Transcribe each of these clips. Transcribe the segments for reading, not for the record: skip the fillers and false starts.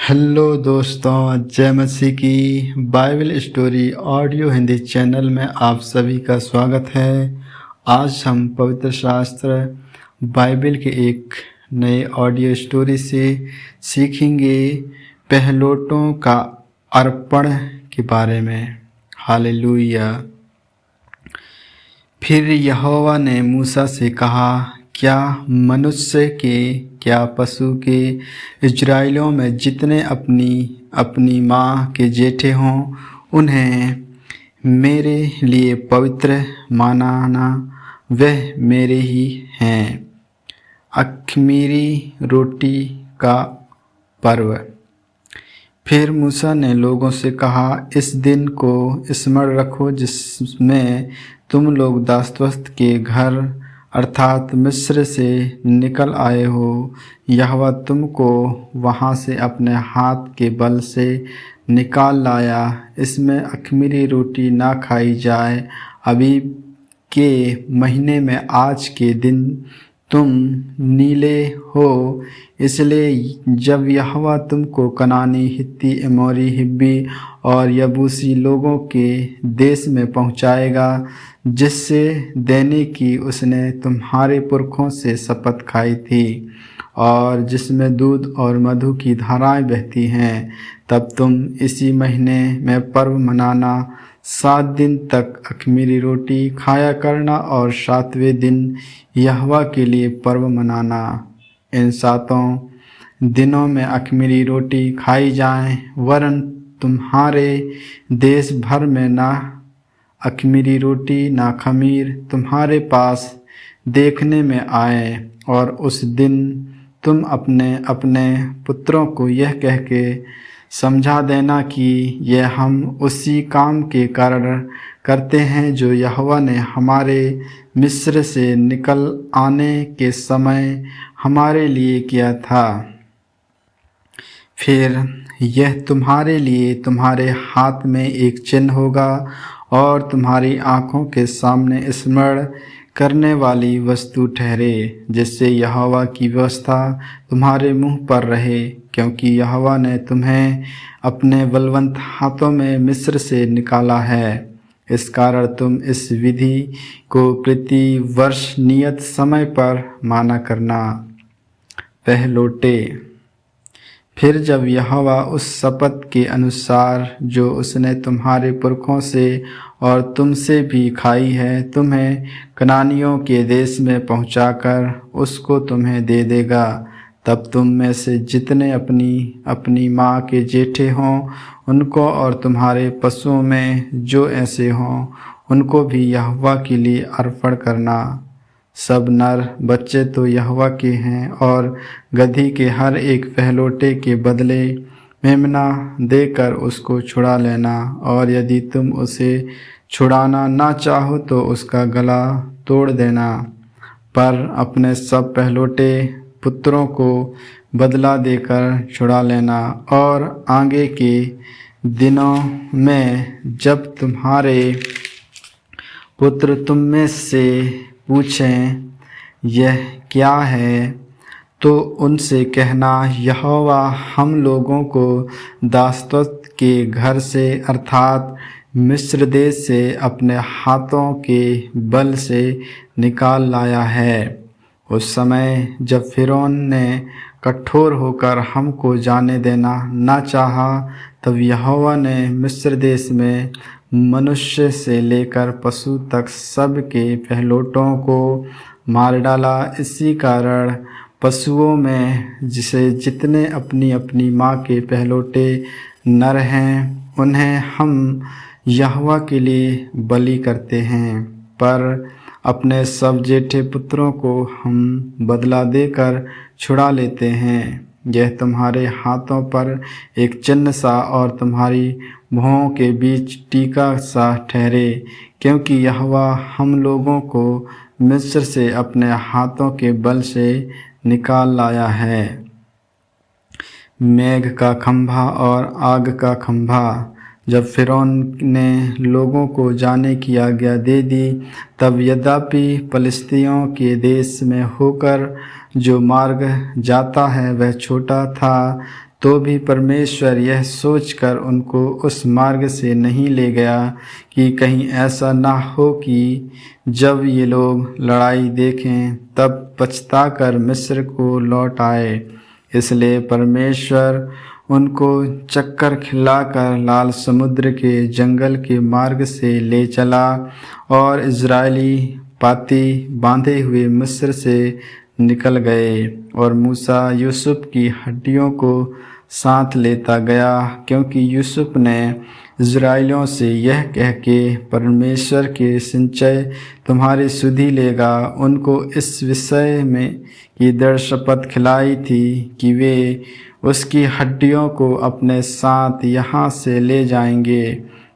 Hello दोस्तों, जय मसीह की Bible story audio Hindi channel में आप सभी का स्वागत है। आज हम पवित्र शास्त्र बाइबल के एक नए ऑडियो स्टोरी से सीखेंगे पहलौठों का अर्पण के बारे में। हालेलुया। फिर यहोवा ने मूसा से कहा, क्या मनुष्य के क्या पशु के इजराइलियों में जितने अपनी अपनी माँ के जेठे हों उन्हें मेरे लिए पवित्र मानना, वह मेरे ही हैं। अख़मीरी रोटी का पर्व। फिर मूसा ने लोगों से कहा, इस दिन को स्मरण रखो जिसमें तुम लोग दासत्व के घर अर्थात मिस्र से निकल आए हो। यहोवा तुमको वहाँ से अपने हाथ के बल से निकाल लाया। इसमें अख़मीरी रोटी ना खाई जाए। अबीब के महीने में आज के दिन तुम नीले हो, इसलिए जब यहोवा तुमको कनानी, हित्ती, एमोरी, हिब्बी और यबूसी लोगों के देश में पहुँचाएगा, जिससे देने की उसने तुम्हारे पुरखों से शपथ खाई थी और जिसमें दूध और मधु की धाराएं बहती हैं, तब तुम इसी महीने में पर्व मनाना। 7 दिन तक अख़मीरी रोटी खाया करना और 7वें दिन यहोवा के लिए पर्व मनाना। इन 7 दिनों में अख़मीरी रोटी खाई जाए, वरन तुम्हारे देश भर में ना अख़मीरी रोटी ना ख़मीर तुम्हारे पास देखने में आए। और उस दिन तुम अपने अपने पुत्रों को यह कह के समझा देना कि यह हम उसी काम के कारण करते हैं जो यहोवा ने हमारे मिस्र से निकल आने के समय हमारे लिए किया था। फिर यह तुम्हारे लिए तुम्हारे हाथ में एक चिन्ह होगा और तुम्हारी आँखों के सामने स्मरण करने वाली वस्तु ठहरे, जिससे यहोवा की व्यवस्था तुम्हारे मुँह पर रहे, क्योंकि यहोवा ने तुम्हें अपने बलवन्त हाथों में मिस्र से निकाला है। इस कारण तुम इस विधि को प्रति वर्ष नियत समय पर माना करना। पहलौठे। फिर जब यहोवा उस शपथ के अनुसार जो उसने तुम्हारे पुरखों से और तुमसे भी खाई है, तुम्हें कनानियों के देश में पहुंचाकर उसको तुम्हें दे देगा, तब तुम में से जितने अपनी अपनी माँ के जेठे हों उनको और तुम्हारे पशुओं में जो ऐसे हों उनको भी यहोवा के लिए अर्पण करना। सब नर बच्चे तो यहोवा के हैं, और गदही के हर एक पहलौठे के बदले मेमना देकर उसको छुड़ा लेना। और यदि तुम उसे छुड़ाना ना चाहो तो उसका गला तोड़ देना, पर अपने सब पहलौठे पुत्रों को बदला देकर छुड़ा लेना। और आगे के दिनों में जब तुम्हारे पुत्र तुम में से पूछें यह क्या है, तो उनसे कहना, यहोवा हम लोगों को दासत्व के घर से अर्थात मिस्र देश से अपने हाथों के बल से निकाल लाया है। उस समय जब फ़िरौन ने कठोर होकर हमको जाने देना न चाहा, तब यहोवा ने मिस्र देश में मनुष्य से लेकर पशु तक सब के पहलौठों को मार डाला। इसी कारण पशुओं में जिसे जितने अपनी अपनी माँ के पहलौठे नर हैं उन्हें हम यहोवा के लिए बलि करते हैं, पर अपने सब जेठे पुत्रों को हम बदला देकर छुड़ा लेते हैं। यह तुम्हारे हाथों पर एक चिन्ह सा और तुम्हारी भुहों के बीच टीका सा ठहरे, क्योंकि यहोवा हम लोगों को मिस्र से अपने हाथों के बल से निकाल लाया है। मेघ का खंभा और आग का खंभा। जब फ़िरौन ने लोगों को जाने की आज्ञा दे दी, तब यद्यपि पलिश्तियों के देश में होकर जो मार्ग जाता है वह छोटा था, तो भी परमेश्वर यह सोचकर उनको उस मार्ग से नहीं ले गया कि कहीं ऐसा ना हो कि जब ये लोग लड़ाई देखें तब पछताकर मिस्र को लौट आए। इसलिए परमेश्वर उनको चक्कर खिलाकर लाल समुद्र के जंगल के मार्ग से ले चला और इज़राइली पाती बांधे हुए मिस्र से निकल गए। और मूसा यूसुफ की हड्डियों को साथ लेता गया, क्योंकि यूसुफ ने इज़राइलियों से यह कह के परमेश्वर के संचय तुम्हारी सुधि लेगा, उनको इस विषय में की दृढ़ शपथ खिलाई थी कि वे उसकी हड्डियों को अपने साथ यहाँ से ले जाएंगे।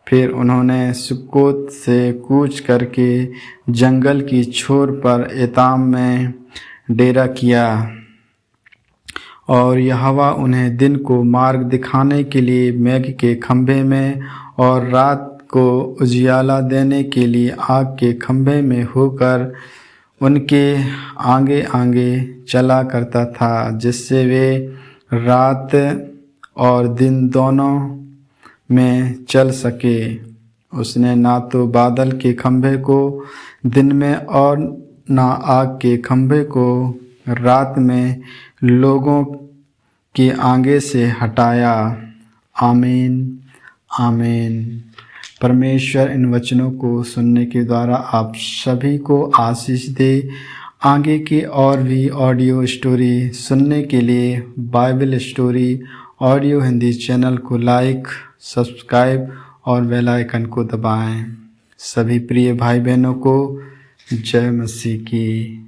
फिर उन्होंने सुक्कोत से कूच करके जंगल की छोर पर एताम में डेरा किया। और यहोवा उन्हें दिन को मार्ग दिखाने के लिए मेघ के खंभे में और रात को उजियाला देने के लिए आग के खंभे में होकर उनके आगे आगे चला करता था, जिससे वे रात और दिन दोनों में चल सके। उसने ना तो बादल के खंभे को दिन में और ना आग के खंभे को रात में लोगों के आगे से हटाया। आमीन आमीन। परमेश्वर इन वचनों को सुनने के द्वारा आप सभी को आशीष दे। आगे की और भी ऑडियो स्टोरी सुनने के लिए Bible story audio Hindi channel को लाइक, सब्सक्राइब और बेल आइकन को दबाएं। सभी प्रिय भाई बहनों को जय मसीह की।